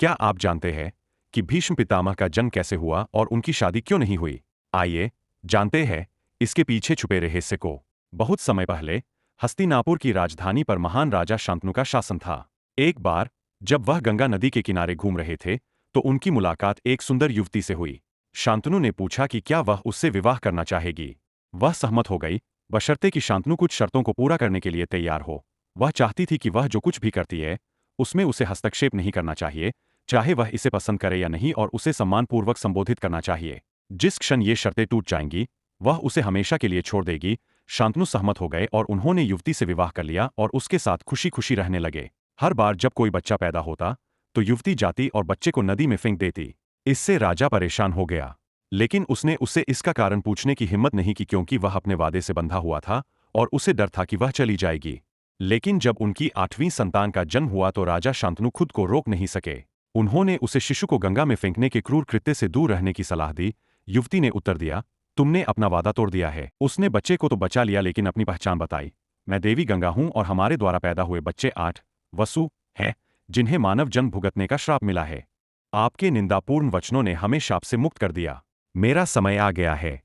क्या आप जानते हैं कि भीष्म पितामह का जन्म कैसे हुआ और उनकी शादी क्यों नहीं हुई? आइए, जानते हैं इसके पीछे छुपे रहस्य को। बहुत समय पहले हस्तिनापुर की राजधानी पर महान राजा शांतनु का शासन था। एक बार जब वह गंगा नदी के किनारे घूम रहे थे, तो उनकी मुलाकात एक सुंदर युवती से हुई। शांतनु ने पूछा कि क्या वह उससे विवाह करना चाहेगी। वह सहमत हो गई, बशर्ते कि शांतनु कुछ शर्तों को पूरा करने के लिए तैयार हो। वह चाहती थी कि वह जो कुछ भी करती है, उसमें उसे हस्तक्षेप नहीं करना चाहिए, चाहे वह इसे पसंद करे या नहीं, और उसे सम्मानपूर्वक संबोधित करना चाहिए। जिस क्षण ये शर्तें टूट जाएंगी, वह उसे हमेशा के लिए छोड़ देगी। शांतनु सहमत हो गए और उन्होंने युवती से विवाह कर लिया और उसके साथ खुशी खुशी रहने लगे। हर बार जब कोई बच्चा पैदा होता, तो युवती जाती और बच्चे को नदी में फेंक देती। इससे राजा परेशान हो गया, लेकिन उसने उससे इसका कारण पूछने की हिम्मत नहीं की, क्योंकि वह अपने वादे से बंधा हुआ था और उसे डर था कि वह चली जाएगी। लेकिन जब उनकी 8वीं संतान का जन्म हुआ, तो राजा शांतनु खुद को रोक नहीं सके। उन्होंने उसे शिशु को गंगा में फेंकने के क्रूर कृत्य से दूर रहने की सलाह दी। युवती ने उत्तर दिया, तुमने अपना वादा तोड़ दिया है। उसने बच्चे को तो बचा लिया, लेकिन अपनी पहचान बताई। मैं देवी गंगा हूं और हमारे द्वारा पैदा हुए बच्चे 8 वसु हैं, जिन्हें मानव जन्म भुगतने का श्राप मिला है। आपके निंदापूर्ण वचनों ने हमें शाप से मुक्त कर दिया। मेरा समय आ गया है,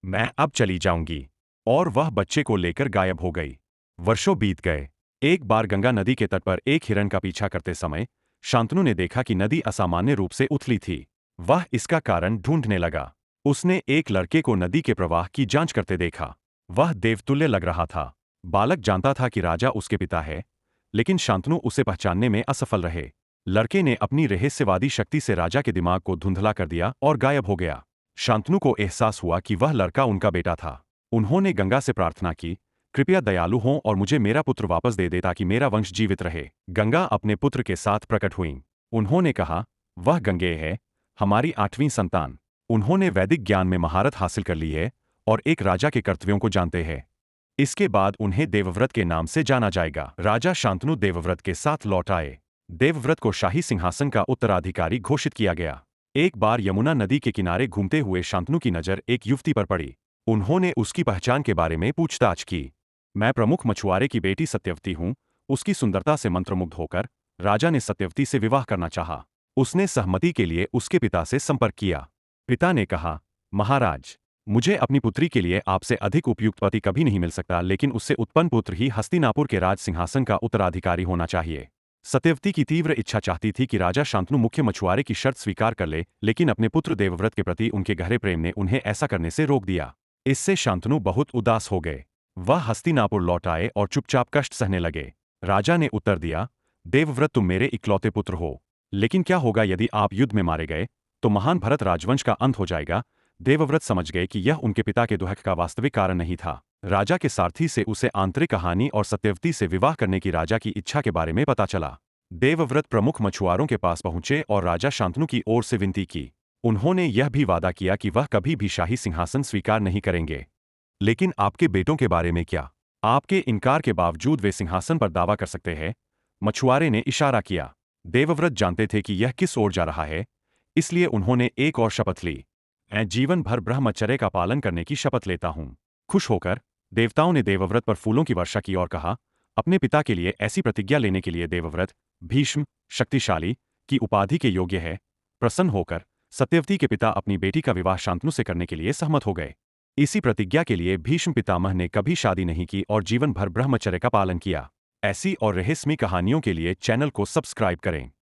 मैं अब चली जाऊंगी। और वह बच्चे को लेकर गायब हो गई। वर्षों बीत गए। एक बार गंगा नदी के तट पर एक हिरण का पीछा करते समय शांतनु ने देखा कि नदी असामान्य रूप से उथली थी। वह इसका कारण ढूंढने लगा। उसने एक लड़के को नदी के प्रवाह की जांच करते देखा। वह देवतुल्य लग रहा था। बालक जानता था कि राजा उसके पिता है, लेकिन शांतनु उसे पहचानने में असफल रहे। लड़के ने अपनी रहस्यवादी शक्ति से राजा के दिमाग को धुंधला कर दिया और गायब हो गया। शांतनु को एहसास हुआ कि वह लड़का उनका बेटा था। उन्होंने गंगा से प्रार्थना की, कृपया दयालु हों और मुझे मेरा पुत्र वापस दे दे, ताकि मेरा वंश जीवित रहे। गंगा अपने पुत्र के साथ प्रकट हुईं। उन्होंने कहा, वह गंगेय है, हमारी 8वीं संतान। उन्होंने वैदिक ज्ञान में महारत हासिल कर ली है और एक राजा के कर्तव्यों को जानते हैं। इसके बाद उन्हें देवव्रत के नाम से जाना जाएगा। राजा शांतनु देवव्रत के साथ लौट आए। देवव्रत को शाही सिंहासन का उत्तराधिकारी घोषित किया गया। एक बार यमुना नदी के किनारे घूमते हुए शांतनु की नजर एक युवती पर पड़ी। उन्होंने उसकी पहचान के बारे में पूछताछ की। मैं प्रमुख मछुआरे की बेटी सत्यवती हूं। उसकी सुंदरता से मंत्रमुग्ध होकर राजा ने सत्यवती से विवाह करना चाहा। उसने सहमति के लिए उसके पिता से संपर्क किया। पिता ने कहा, महाराज, मुझे अपनी पुत्री के लिए आपसे अधिक उपयुक्त पति कभी नहीं मिल सकता, लेकिन उससे उत्पन्न पुत्र ही हस्तिनापुर के राज सिंहासन का उत्तराधिकारी होना चाहिए। सत्यवती की तीव्र इच्छा चाहती थी कि राजा शांतनु मुख्य मछुआरे की शर्त स्वीकार कर ले, लेकिन अपने पुत्र देवव्रत के प्रति उनके गहरे प्रेम ने उन्हें ऐसा करने से रोक दिया। इससे शांतनु बहुत उदास हो गए। वह हस्तिनापुर लौट आए और चुपचाप कष्ट सहने लगे। राजा ने उत्तर दिया, देवव्रत, तुम मेरे इकलौते पुत्र हो, लेकिन क्या होगा यदि आप युद्ध में मारे गए? तो महान भरत राजवंश का अंत हो जाएगा। देवव्रत समझ गए कि यह उनके पिता के दुख का वास्तविक कारण नहीं था। राजा के सारथी से उसे आंतरिक कहानी और सत्यवती से विवाह करने की राजा की इच्छा के बारे में पता चला। देवव्रत प्रमुख मछुआरों के पास पहुंचे और राजा शांतनु की ओर से विनती की। उन्होंने यह भी वादा किया कि वह कभी भी शाही सिंहासन स्वीकार नहीं करेंगे। लेकिन आपके बेटों के बारे में क्या? आपके इनकार के बावजूद वे सिंहासन पर दावा कर सकते हैं। मछुआरे ने इशारा किया। देवव्रत जानते थे कि यह किस ओर जा रहा है, इसलिए उन्होंने एक और शपथ ली। मैं जीवन भर ब्रह्मचर्य का पालन करने की शपथ लेता हूं। खुश होकर देवताओं ने देवव्रत पर फूलों की वर्षा की और कहा, अपने पिता के लिए ऐसी प्रतिज्ञा लेने के लिए देवव्रत, भीष्म, शक्तिशाली, की उपाधि के योग्य है। प्रसन्न होकर सत्यवती के पिता अपनी बेटी का विवाह शांतनु से करने के लिए सहमत हो गए। इसी प्रतिज्ञा के लिए भीष्म पितामह ने कभी शादी नहीं की और जीवन भर ब्रह्मचर्य का पालन किया। ऐसी और रहस्यमयी कहानियों के लिए चैनल को सब्सक्राइब करें।